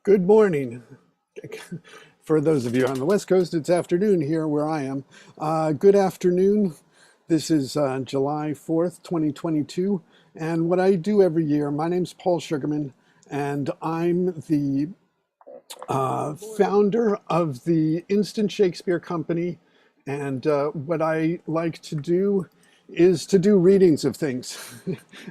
Good morning. For those of you on the West Coast, it's afternoon here where I am. Good afternoon. This is July 4th, 2022. And what I do every year, my name's Paul Sugarman, and I'm the founder of the Instant Shakespeare Company. And what I like to do is to do readings of things.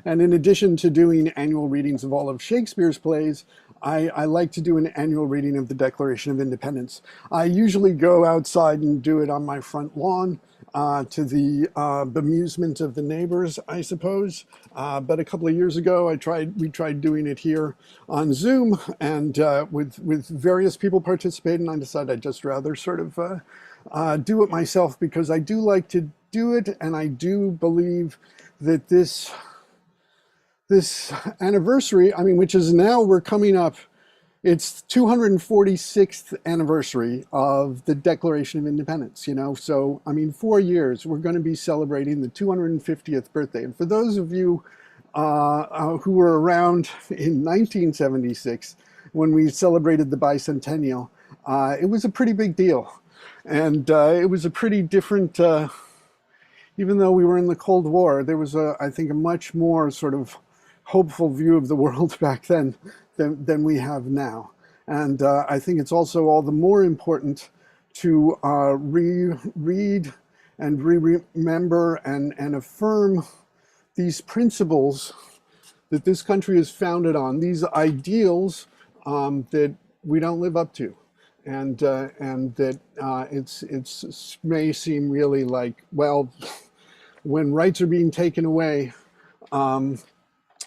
And in addition to doing annual readings of all of Shakespeare's plays, I like to do an annual reading of the Declaration of Independence. I usually go outside and do it on my front lawn to the bemusement of the neighbors, I suppose. But a couple of years ago, we tried doing it here on Zoom, and with various people participating. I decided I'd just rather sort of do it myself because I do like to do it, and I do believe that this anniversary, I mean, which is now we're coming up, it's 246th anniversary of the Declaration of Independence, you know? So, I mean, 4 years, we're going to be celebrating the 250th birthday. And for those of you who were around in 1976, when we celebrated the bicentennial, it was a pretty big deal. And it was a pretty different, even though we were in the Cold War, there was, I think, a much more sort of hopeful view of the world back then than we have now. And I think it's also all the more important to reread and remember and affirm these principles that this country is founded on, these ideals that we don't live up to. And that it's may seem really like, well, when rights are being taken away,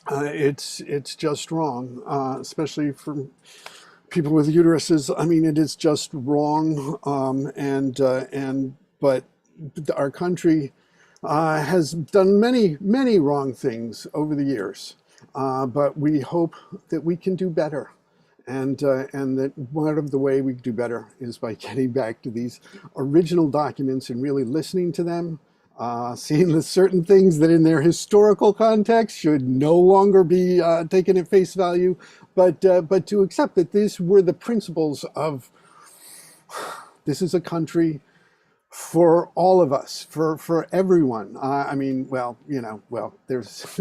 it's just wrong, especially for people with uteruses. I mean, it is just wrong. But our country has done many wrong things over the years. But we hope that we can do better. And that one of the way we do better is by getting back to these original documents and really listening to them, seeing the certain things that in their historical context should no longer be taken at face value, but to accept that these were the principles of, this is a country for all of us, for everyone. I mean, well, you know, well, there's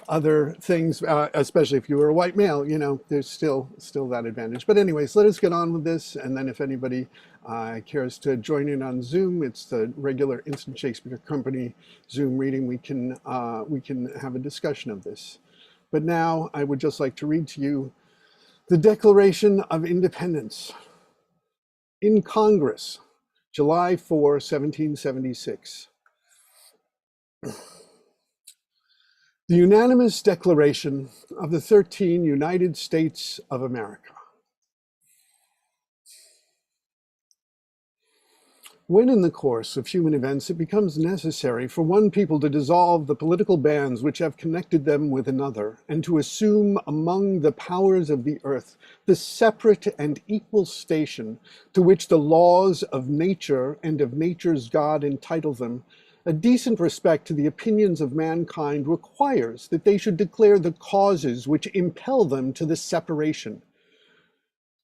other things, especially if you were a white male, you know, there's still that advantage. But anyways, let us get on with this. And then if anybody cares to join in on Zoom, it's the regular Instant Shakespeare Company Zoom reading. We can have a discussion of this. But now I would just like to read to you the Declaration of Independence. In Congress, July 4, 1776. The unanimous declaration of the 13 United States of America. When in the course of human events it becomes necessary for one people to dissolve the political bands which have connected them with another, and to assume among the powers of the earth the separate and equal station to which the laws of nature and of nature's God entitle them, a decent respect to the opinions of mankind requires that they should declare the causes which impel them to this separation.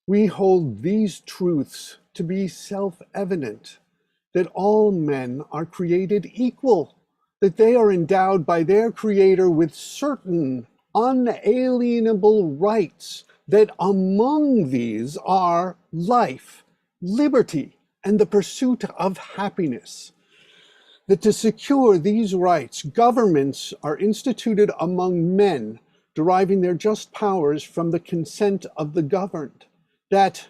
We hold these truths to be self-evident, that all men are created equal, that they are endowed by their Creator with certain unalienable rights, that among these are life, liberty, and the pursuit of happiness. That to secure these rights, governments are instituted among men, deriving their just powers from the consent of the governed. That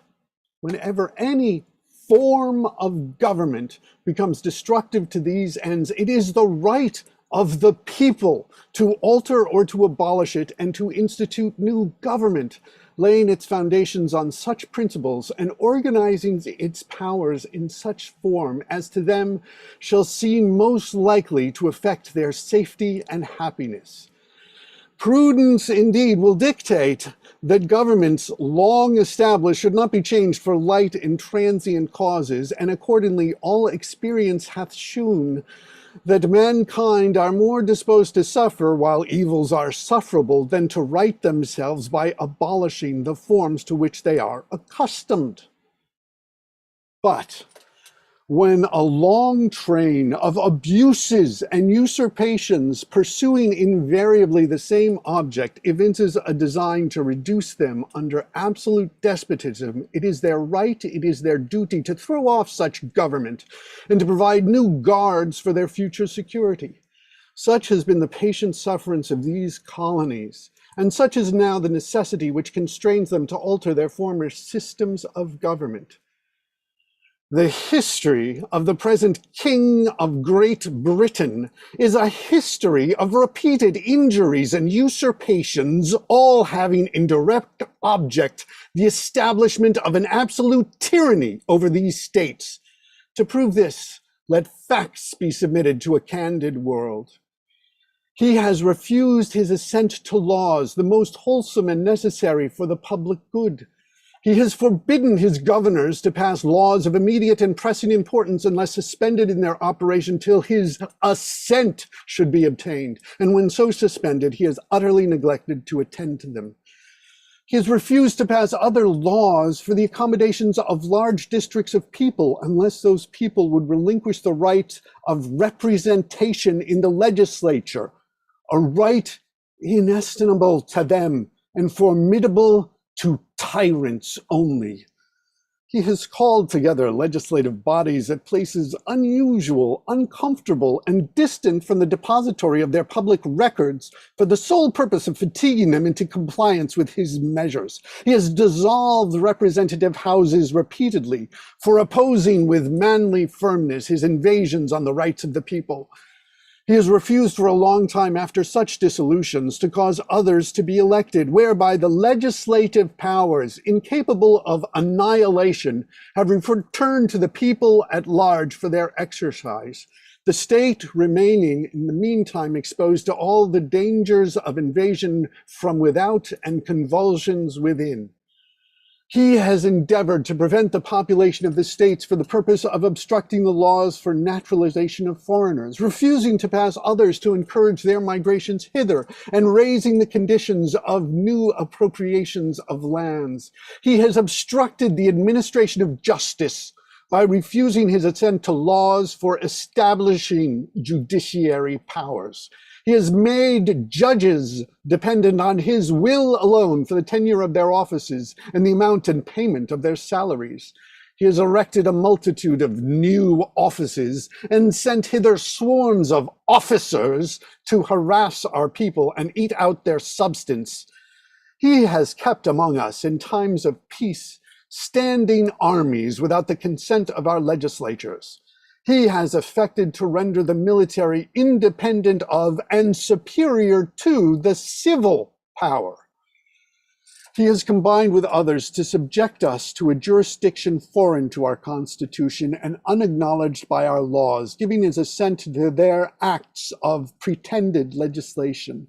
whenever any form of government becomes destructive to these ends, it is the right of the people to alter or to abolish it and to institute new government, laying its foundations on such principles and organizing its powers in such form as to them shall seem most likely to affect their safety and happiness. Prudence indeed will dictate that governments long established should not be changed for light and transient causes, and accordingly all experience hath shewn that mankind are more disposed to suffer while evils are sufferable than to right themselves by abolishing the forms to which they are accustomed. But when a long train of abuses and usurpations pursuing invariably the same object evinces a design to reduce them under absolute despotism, it is their right, it is their duty to throw off such government and to provide new guards for their future security. Such has been the patient sufferance of these colonies, and such is now the necessity which constrains them to alter their former systems of government. The history of the present King of Great Britain is a history of repeated injuries and usurpations, all having in direct object the establishment of an absolute tyranny over these states. To prove this, let facts be submitted to a candid world. He has refused his assent to laws, the most wholesome and necessary for the public good. He has forbidden his governors to pass laws of immediate and pressing importance unless suspended in their operation till his assent should be obtained. And when so suspended, he has utterly neglected to attend to them. He has refused to pass other laws for the accommodations of large districts of people unless those people would relinquish the right of representation in the legislature, a right inestimable to them and formidable to tyrants only. He has called together legislative bodies at places unusual, uncomfortable, and distant from the depository of their public records for the sole purpose of fatiguing them into compliance with his measures. He has dissolved representative houses repeatedly for opposing with manly firmness his invasions on the rights of the people. He has refused for a long time after such dissolutions to cause others to be elected, whereby the legislative powers, incapable of annihilation, have returned to the people at large for their exercise, the state remaining in the meantime exposed to all the dangers of invasion from without and convulsions within. He has endeavored to prevent the population of the states for the purpose of obstructing the laws for naturalization of foreigners, refusing to pass others to encourage their migrations hither, and raising the conditions of new appropriations of lands. He has obstructed the administration of justice by refusing his assent to laws for establishing judiciary powers. He has made judges dependent on his will alone for the tenure of their offices and the amount and payment of their salaries. He has erected a multitude of new offices and sent hither swarms of officers to harass our people and eat out their substance. He has kept among us in times of peace standing armies without the consent of our legislatures. He has affected to render the military independent of and superior to the civil power. He has combined with others to subject us to a jurisdiction foreign to our Constitution and unacknowledged by our laws, giving his assent to their acts of pretended legislation,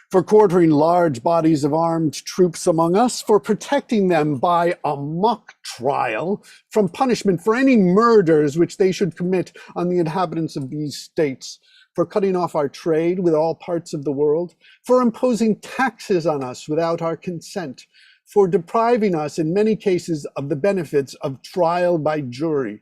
for quartering large bodies of armed troops among us, for protecting them by a mock trial from punishment for any murders which they should commit on the inhabitants of these states, for cutting off our trade with all parts of the world, for imposing taxes on us without our consent, for depriving us in many cases of the benefits of trial by jury,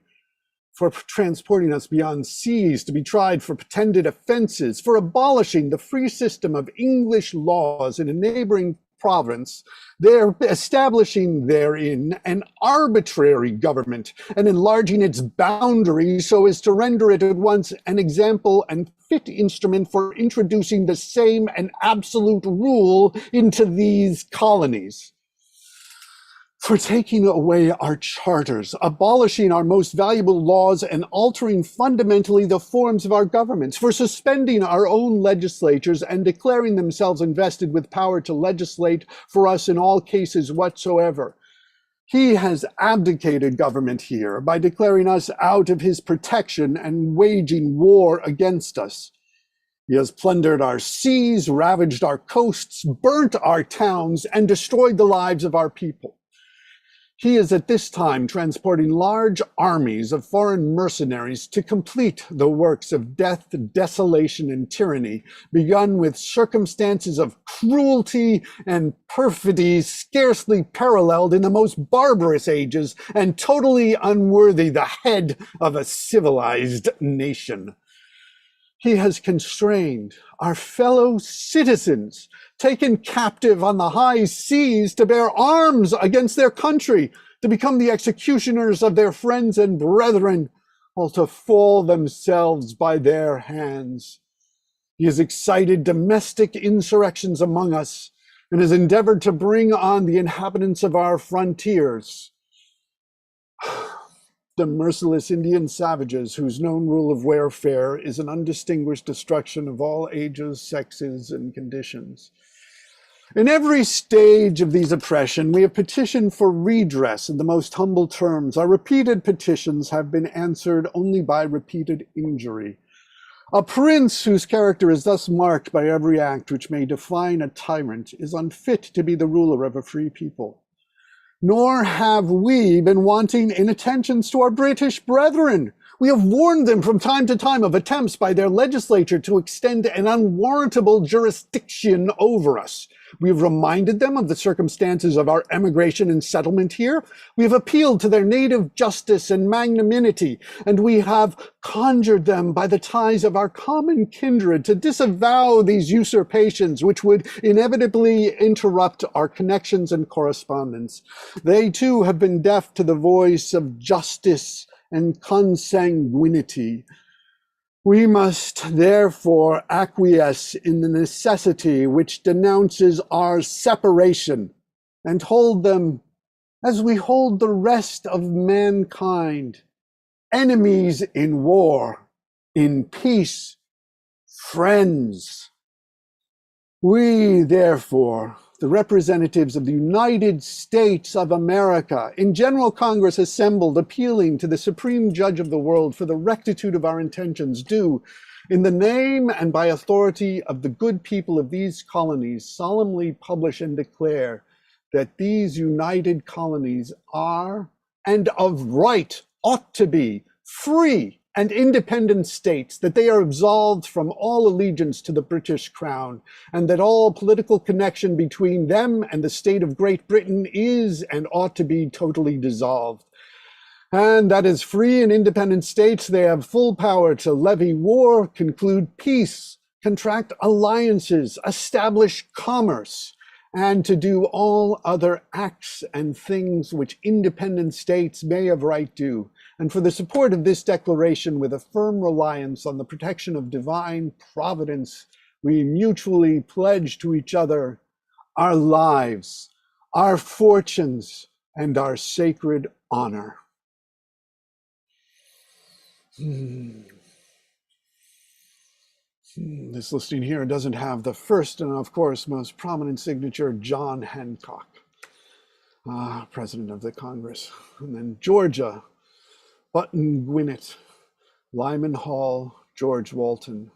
for transporting us beyond seas to be tried for pretended offenses, for abolishing the free system of English laws in a neighboring province, there establishing therein an arbitrary government and enlarging its boundaries so as to render it at once an example and fit instrument for introducing the same and absolute rule into these colonies, for taking away our charters, abolishing our most valuable laws, and altering fundamentally the forms of our governments, for suspending our own legislatures and declaring themselves invested with power to legislate for us in all cases whatsoever. He has abdicated government here by declaring us out of his protection and waging war against us. He has plundered our seas, ravaged our coasts, burnt our towns, and destroyed the lives of our people. He is at this time transporting large armies of foreign mercenaries to complete the works of death, desolation, and tyranny, begun with circumstances of cruelty and perfidy scarcely paralleled in the most barbarous ages and totally unworthy the head of a civilized nation. He has constrained our fellow citizens, taken captive on the high seas to bear arms against their country, to become the executioners of their friends and brethren, or to fall themselves by their hands. He has excited domestic insurrections among us and has endeavored to bring on the inhabitants of our frontiers the merciless Indian savages whose known rule of warfare is an undistinguished destruction of all ages, sexes, and conditions. In every stage of these oppression, we have petitioned for redress in the most humble terms. Our repeated petitions have been answered only by repeated injury. A prince whose character is thus marked by every act which may define a tyrant is unfit to be the ruler of a free people. Nor have we been wanting in attentions to our British brethren. We have warned them from time to time of attempts by their legislature to extend an unwarrantable jurisdiction over us. We have reminded them of the circumstances of our emigration and settlement here. We have appealed to their native justice and magnanimity, and we have conjured them by the ties of our common kindred to disavow these usurpations which would inevitably interrupt our connections and correspondence. They too have been deaf to the voice of justice and consanguinity. We must therefore acquiesce in the necessity which denounces our separation and hold them as we hold the rest of mankind, enemies in war, in peace, friends. We, therefore, the representatives of the United States of America, in General Congress assembled, appealing to the Supreme Judge of the world for the rectitude of our intentions, do, in the name and by authority of the good people of these colonies, solemnly publish and declare that these united colonies are, and of right ought to be, free and independent states, that they are absolved from all allegiance to the British Crown, and that all political connection between them and the state of Great Britain is and ought to be totally dissolved. And that as free and independent states, they have full power to levy war, conclude peace, contract alliances, establish commerce, and to do all other acts and things which independent states may of right do. And for the support of this declaration, with a firm reliance on the protection of divine providence, we mutually pledge to each other our lives, our fortunes, and our sacred honor. This listing here doesn't have the first and, of course, most prominent signature, John Hancock, President of the Congress. And then Georgia, Button Gwinnett, Lyman Hall, George Walton.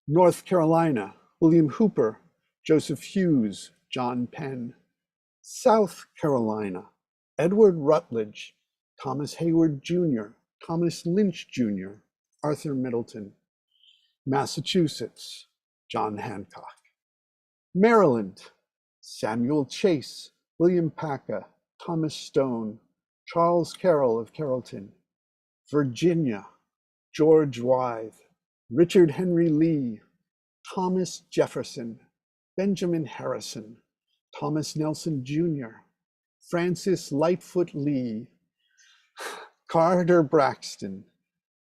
North Carolina, William Hooper, Joseph Hughes, John Penn. South Carolina, Edward Rutledge, Thomas Hayward Jr., Thomas Lynch Jr., Arthur Middleton. Massachusetts, John Hancock. Maryland, Samuel Chase, William Paca, Thomas Stone, Charles Carroll of Carrollton. Virginia, George Wythe, Richard Henry Lee, Thomas Jefferson, Benjamin Harrison, Thomas Nelson Jr., Francis Lightfoot Lee, Carter Braxton,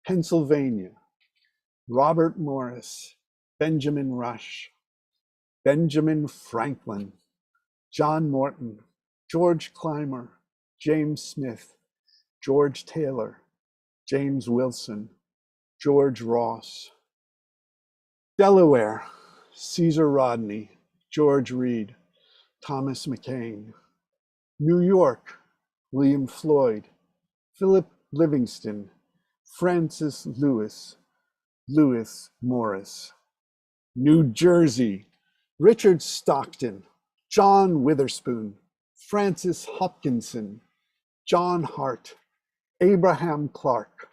Pennsylvania, Robert Morris, Benjamin Rush, Benjamin Franklin, John Morton, George Clymer, James Smith, George Taylor, James Wilson, George Ross. Delaware, Caesar Rodney, George Reed, Thomas McCain. New York, William Floyd, Philip Livingston, Francis Lewis, Lewis Morris. New Jersey, Richard Stockton, John Witherspoon, Francis Hopkinson, John Hart, Abraham Clark,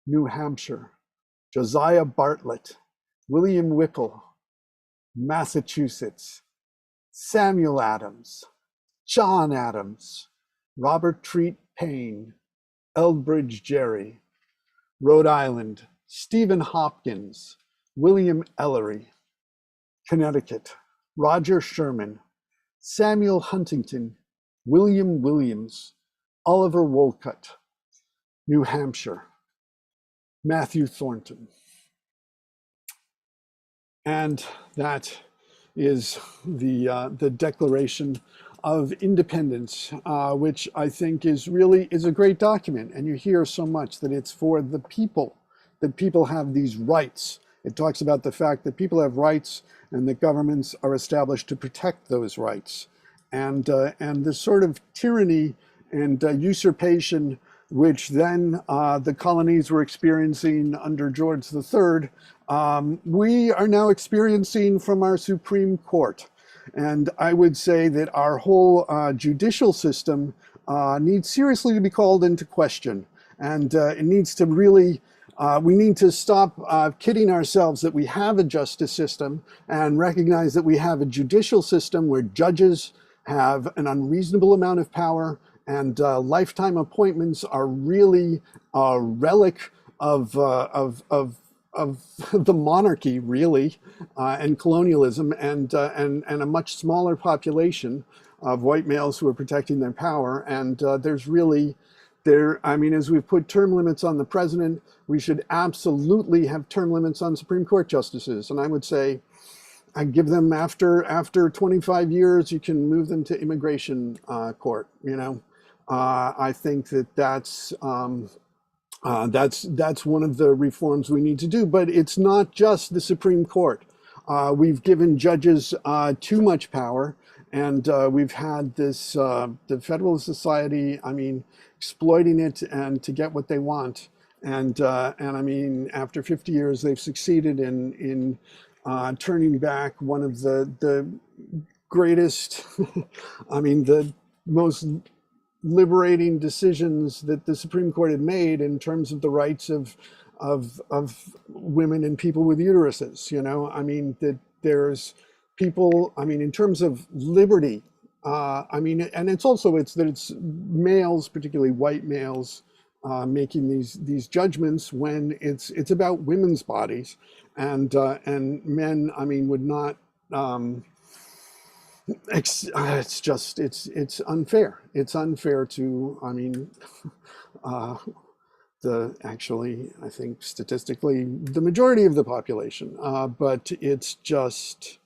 New Hampshire, Josiah Bartlett, William Whipple, Massachusetts, Samuel Adams, John Adams, Robert Treat Paine, Elbridge Gerry, Rhode Island, Stephen Hopkins, William Ellery, Connecticut, Roger Sherman, Samuel Huntington, William Williams, Oliver Wolcott, New Hampshire, Matthew Thornton. And that is the Declaration of Independence, which I think is a great document. And you hear so much that it's for the people, that people have these rights. It talks about the fact that people have rights and that governments are established to protect those rights. And the sort of tyranny and usurpation which then the colonies were experiencing under George III, we are now experiencing from our Supreme Court. And I would say that our whole judicial system needs seriously to be called into question. And it needs to really, we need to stop kidding ourselves that we have a justice system and recognize that we have a judicial system where judges have an unreasonable amount of power, and lifetime appointments are really a relic of the monarchy, really, and colonialism, and a much smaller population of white males who are protecting their power. And there's really, I mean, as we've put term limits on the president, we should absolutely have term limits on Supreme Court justices. And I would say, I give them after 25 years, you can move them to immigration court. You know, I think that's one of the reforms we need to do. But it's not just the Supreme Court. We've given judges too much power, and we've had this the Federalist Society, I mean, exploiting it and to get what they want. And I mean, after 50 years, they've succeeded in turning back one of the greatest, I mean, the most liberating decisions that the Supreme Court had made in terms of the rights of women and people with uteruses. You know, I mean, that there's people, I mean, in terms of liberty, I mean, and it's also, it's males, particularly white males, making these judgments when it's about women's bodies, and men, I mean, would not. It's just it's unfair. It's unfair to, I mean, actually, I think statistically the majority of the population, but it's just.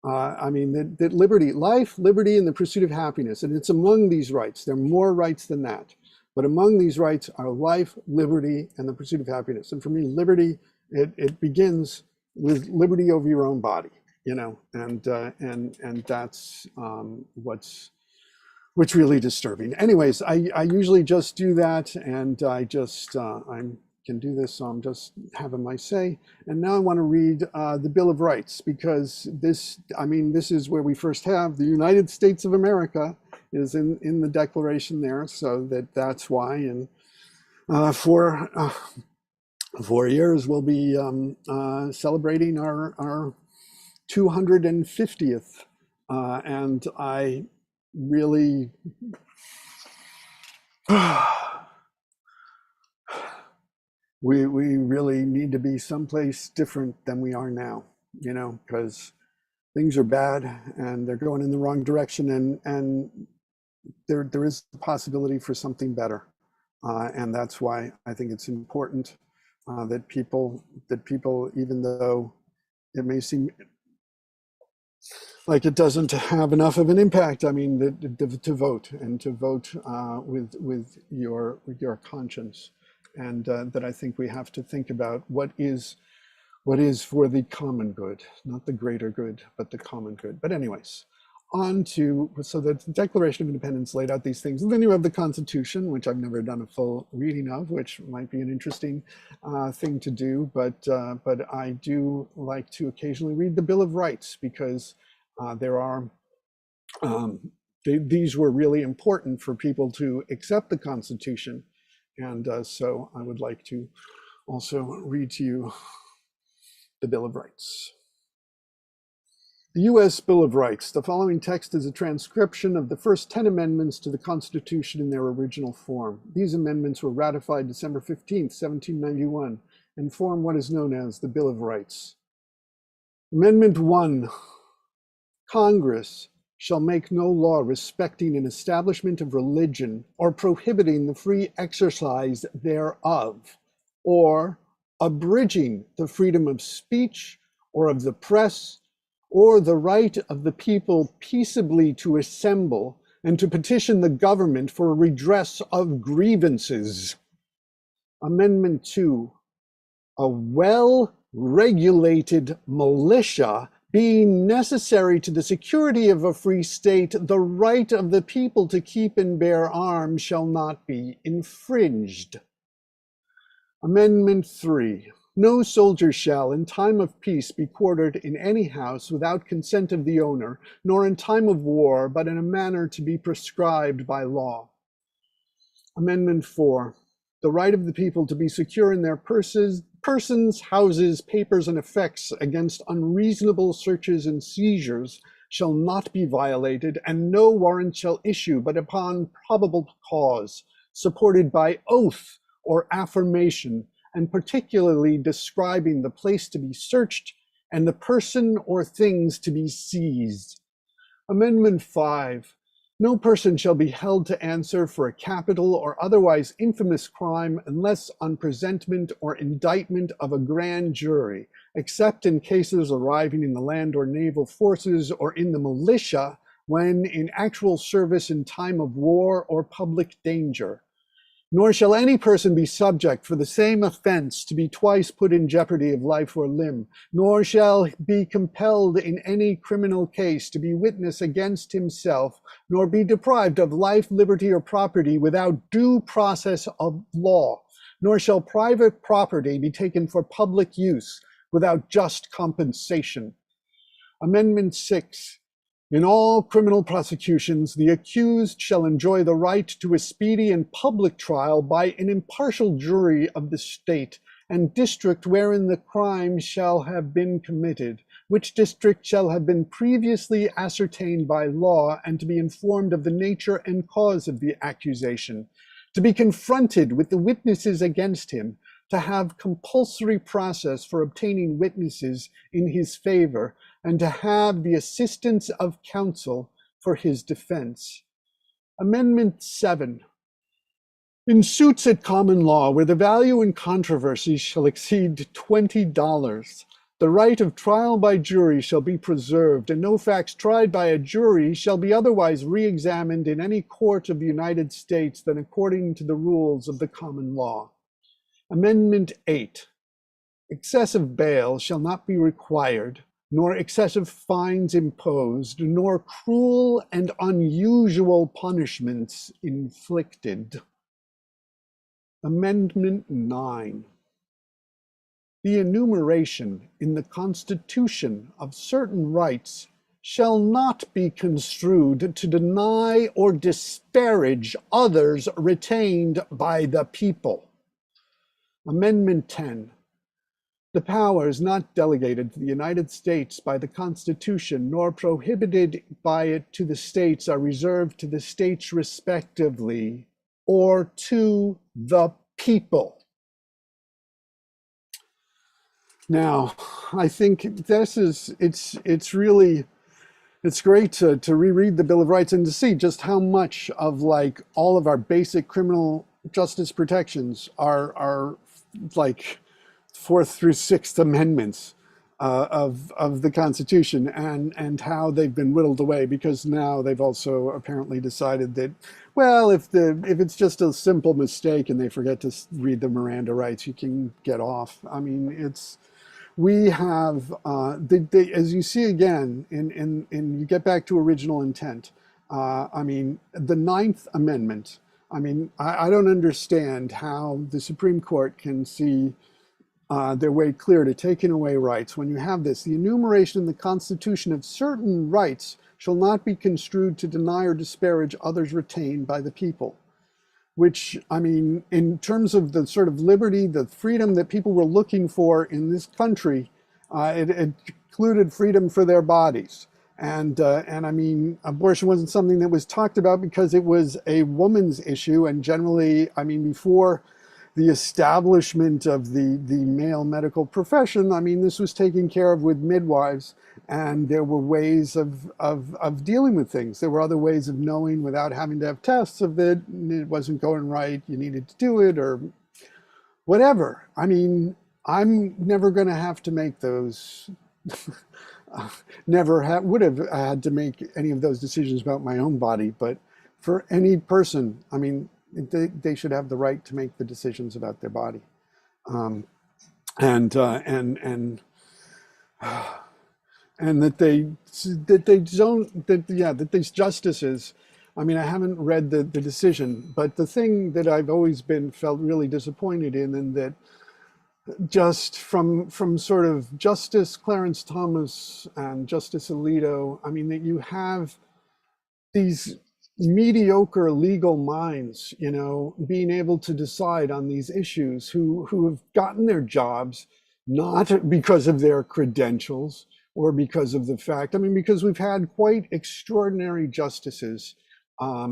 I mean, that liberty, life, liberty, and the pursuit of happiness, and it's among these rights. There are more rights than that, but among these rights are life, liberty, and the pursuit of happiness. And for me, liberty, it begins with liberty over your own body, you know, and that's what's really disturbing. Anyways, I usually just do that, and I can do this, so I'm just having my say. And now I want to read the Bill of Rights, because this, I mean, this is where we first have the United States of America is in the Declaration there, so that's why. And for 4 years, we'll be celebrating our 250th, and I really. We really need to be someplace different than we are now, you know, because things are bad and they're going in the wrong direction, and there is the possibility for something better, and that's why I think it's important that people, even though it may seem like it doesn't have enough of an impact, I mean, to vote, and to vote with your conscience. And that I think we have to think about what is for the common good, not the greater good, but the common good. But anyways, so the Declaration of Independence laid out these things. And then you have the Constitution, which I've never done a full reading of, which might be an interesting thing to do. But I do like to occasionally read the Bill of Rights, because there are these were really important for people to accept the Constitution. And so I would like to also read to you the Bill of Rights. The U.S. Bill of Rights. The following text is a transcription of the first 10 amendments to the Constitution in their original form. These amendments were ratified December 15, 1791, and form what is known as the Bill of Rights. Amendment 1. Congress shall make no law respecting an establishment of religion or prohibiting the free exercise thereof, or abridging the freedom of speech or of the press, or the right of the people peaceably to assemble and to petition the government for a redress of grievances. Amendment 2. A well-regulated militia being necessary to the security of a free state, the right of the people to keep and bear arms shall not be infringed. Amendment 3. No soldier shall, in time of peace, be quartered in any house without consent of the owner, nor in time of war, but in a manner to be prescribed by law. Amendment 4. The right of the people to be secure in their persons, houses, papers, and effects against unreasonable searches and seizures shall not be violated, and no warrant shall issue but upon probable cause, supported by oath or affirmation, and particularly describing the place to be searched and the person or things to be seized. Amendment 5. No person shall be held to answer for a capital or otherwise infamous crime unless on presentment or indictment of a grand jury, except in cases arising in the land or naval forces or in the militia, when in actual service in time of war or public danger. Nor shall any person be subject for the same offense to be twice put in jeopardy of life or limb, nor shall be compelled in any criminal case to be witness against himself, nor be deprived of life, liberty, or property without due process of law, nor shall private property be taken for public use without just compensation. Amendment 6. In all criminal prosecutions, the accused shall enjoy the right to a speedy and public trial by an impartial jury of the state and district wherein the crime shall have been committed, which district shall have been previously ascertained by law, and to be informed of the nature and cause of the accusation, to be confronted with the witnesses against him, to have compulsory process for obtaining witnesses in his favor, and to have the assistance of counsel for his defense. Amendment 7. In suits at common law, where the value in controversy shall exceed $20, the right of trial by jury shall be preserved, and no facts tried by a jury shall be otherwise re-examined in any court of the United States than according to the rules of the common law. Amendment 8. Excessive bail shall not be required, nor excessive fines imposed, nor cruel and unusual punishments inflicted. Amendment 9. The enumeration in the Constitution of certain rights shall not be construed to deny or disparage others retained by the people. Amendment 10. The powers not delegated to the United States by the Constitution, nor prohibited by it to the states, are reserved to the states respectively, or to the people. Now, I think it's great to reread the Bill of Rights and to see just how much of like all of our basic criminal justice protections are like 4th through 6th Amendments of the Constitution, and how they've been whittled away, because now they've also apparently decided that, well, if it's just a simple mistake and they forget to read the Miranda rights, you can get off. I mean, we have, as you see again, in you get back to original intent. I mean, the 9th Amendment. I mean, I don't understand how the Supreme Court can see their way clear to taking away rights. When you have this, the enumeration in the Constitution of certain rights shall not be construed to deny or disparage others retained by the people. Which, I mean, in terms of the sort of liberty, the freedom that people were looking for in this country, it included freedom for their bodies. And I mean, abortion wasn't something that was talked about because it was a woman's issue. And generally, I mean, before the establishment of the male medical profession, I mean, this was taken care of with midwives, and there were ways of dealing with things. There were other ways of knowing without having to have tests of it. It wasn't going right, you needed to do it, or whatever. I mean, I'm never going to have to make those. Would have had to make any of those decisions about my own body, but for any person, I mean, they should have the right to make the decisions about their body, and that these justices. I mean, I haven't read the decision, but the thing that I've always felt really disappointed in, and that just from sort of Justice Clarence Thomas and Justice Alito, I mean, that you have these mediocre legal minds, you know, being able to decide on these issues, who have gotten their jobs not because of their credentials or because of the fact, I mean, because we've had quite extraordinary justices, I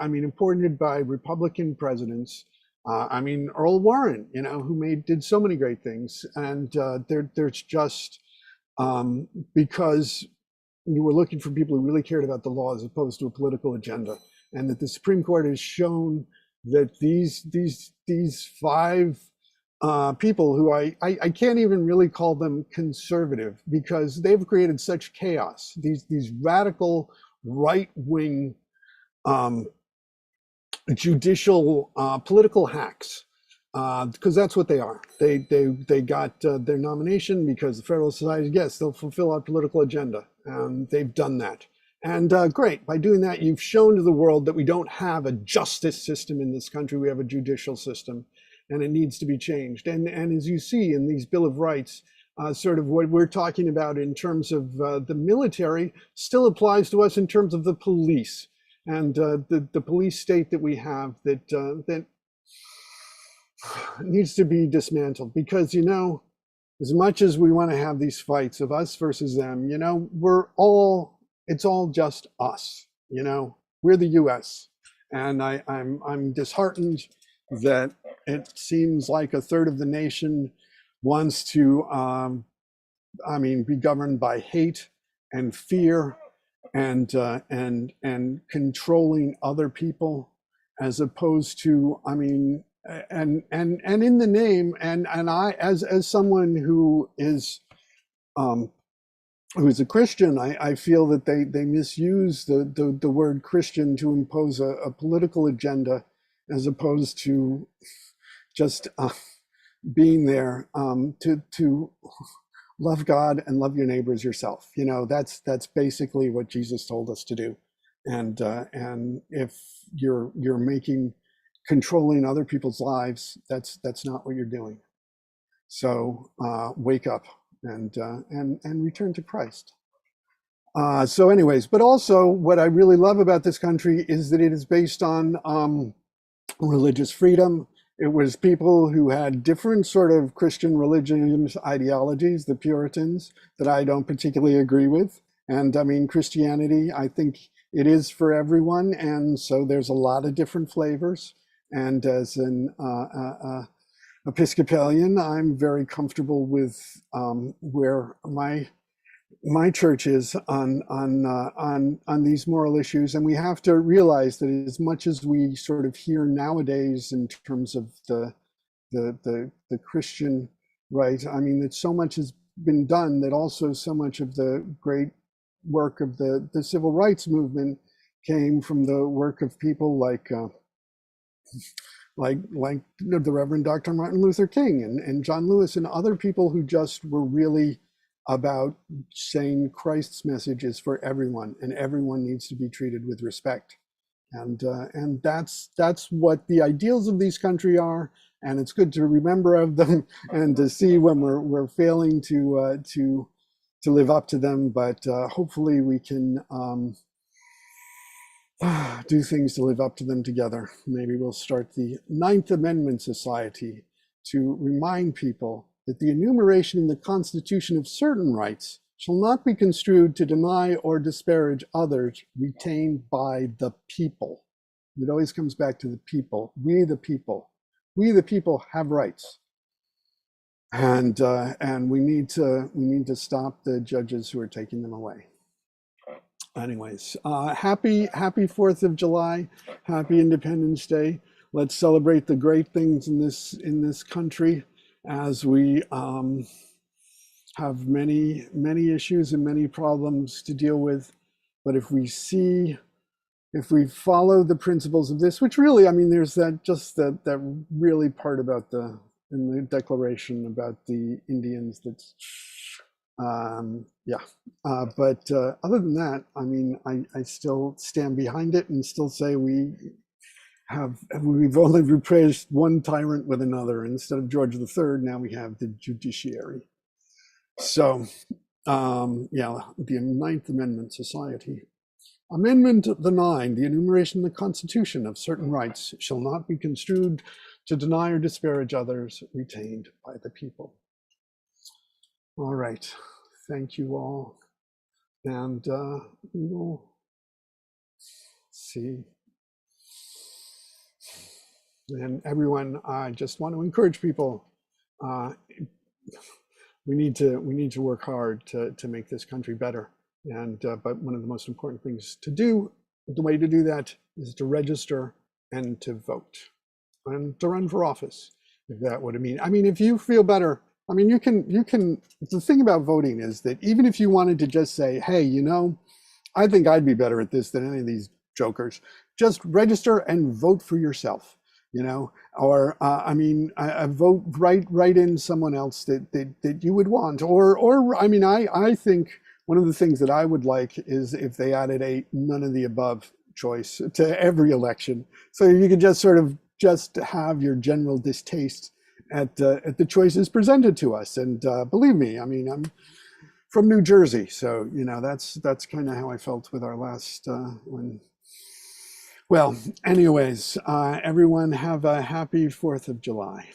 mean, appointed by Republican presidents. I mean, Earl Warren, you know, who did so many great things. And there's just, because you were looking for people who really cared about the law as opposed to a political agenda, and that the Supreme Court has shown that these five people, who I can't even really call them conservative, because they've created such chaos. These radical right-wing judicial political hacks, because that's what they are. They got their nomination because the Federalist Society, yes, they'll fulfill our political agenda. They've done that. And great, by doing that, you've shown to the world that we don't have a justice system in this country. We have a judicial system, and it needs to be changed. And as you see in these Bill of Rights, sort of what we're talking about in terms of the military still applies to us in terms of the police. And the police state that we have, that needs to be dismantled, because, you know, as much as we want to have these fights of us versus them, you know, it's all just us, you know, we're the US. And I'm disheartened that it seems like a third of the nation wants to, I mean, be governed by hate and fear and controlling other people, as opposed to, I mean, and in the name, and I, as someone who is a Christian, I feel that they misuse the word Christian to impose a political agenda, as opposed to just being there to love God and love your neighbor as yourself. You know, that's basically what Jesus told us to do. And if you're controlling other people's lives, that's not what you're doing. So wake up and return to Christ. So anyways, but also what I really love about this country is that it is based on religious freedom. It was people who had different sort of Christian religious ideologies, the Puritans, that I don't particularly agree with. And I mean, Christianity, I think it is for everyone. And so there's a lot of different flavors. And as an Episcopalian, I'm very comfortable with where my church is on these moral issues. And we have to realize that as much as we sort of hear nowadays in terms of the Christian right, I mean, that so much has been done, that also so much of the great work of the civil rights movement came from the work of people like the Reverend Dr. Martin Luther King and John Lewis and other people who just were really about saying Christ's message is for everyone, and everyone needs to be treated with respect. And that's what the ideals of these country are, and it's good to remember of them and to see when we're failing to live up to them. But hopefully we can do things to live up to them together. Maybe we'll start the Ninth Amendment Society to remind people that the enumeration in the Constitution of certain rights shall not be construed to deny or disparage others retained by the people. It always comes back to the people. We the people. We the people have rights. And we need to stop the judges who are taking them away. Anyways, happy 4th of July, happy Independence Day. Let's celebrate the great things in this country as we have many issues and many problems to deal with. But if we follow the principles of this, which really, I mean, there's that really part about in the Declaration about the Indians that's but other than that, I mean, I still stand behind it and still say we've only replaced one tyrant with another. Instead of George III, now we have the judiciary. So, the Ninth Amendment Society. Amendment the 9, the enumeration in the Constitution of certain rights shall not be construed to deny or disparage others retained by the people. All right. Thank you all. And we will see. And everyone, I just want to encourage people. We need to work hard to make this country better. And but one of the most important things to do, the way to do that is to register and to vote and to run for office, if that would mean. I mean, if you feel better, I mean, you can, the thing about voting is that even if you wanted to just say, hey, I think I'd be better at this than any of these jokers, just register and vote for yourself, or vote right in someone else that you would want, or I mean, I think one of the things that I would like is if they added a none of the above choice to every election, so you could just sort of just have your general distaste at the choices presented to us. And believe me, I mean, I'm from New Jersey, so that's kind of how I felt with our last one. Well, anyways, everyone have a happy 4th of July.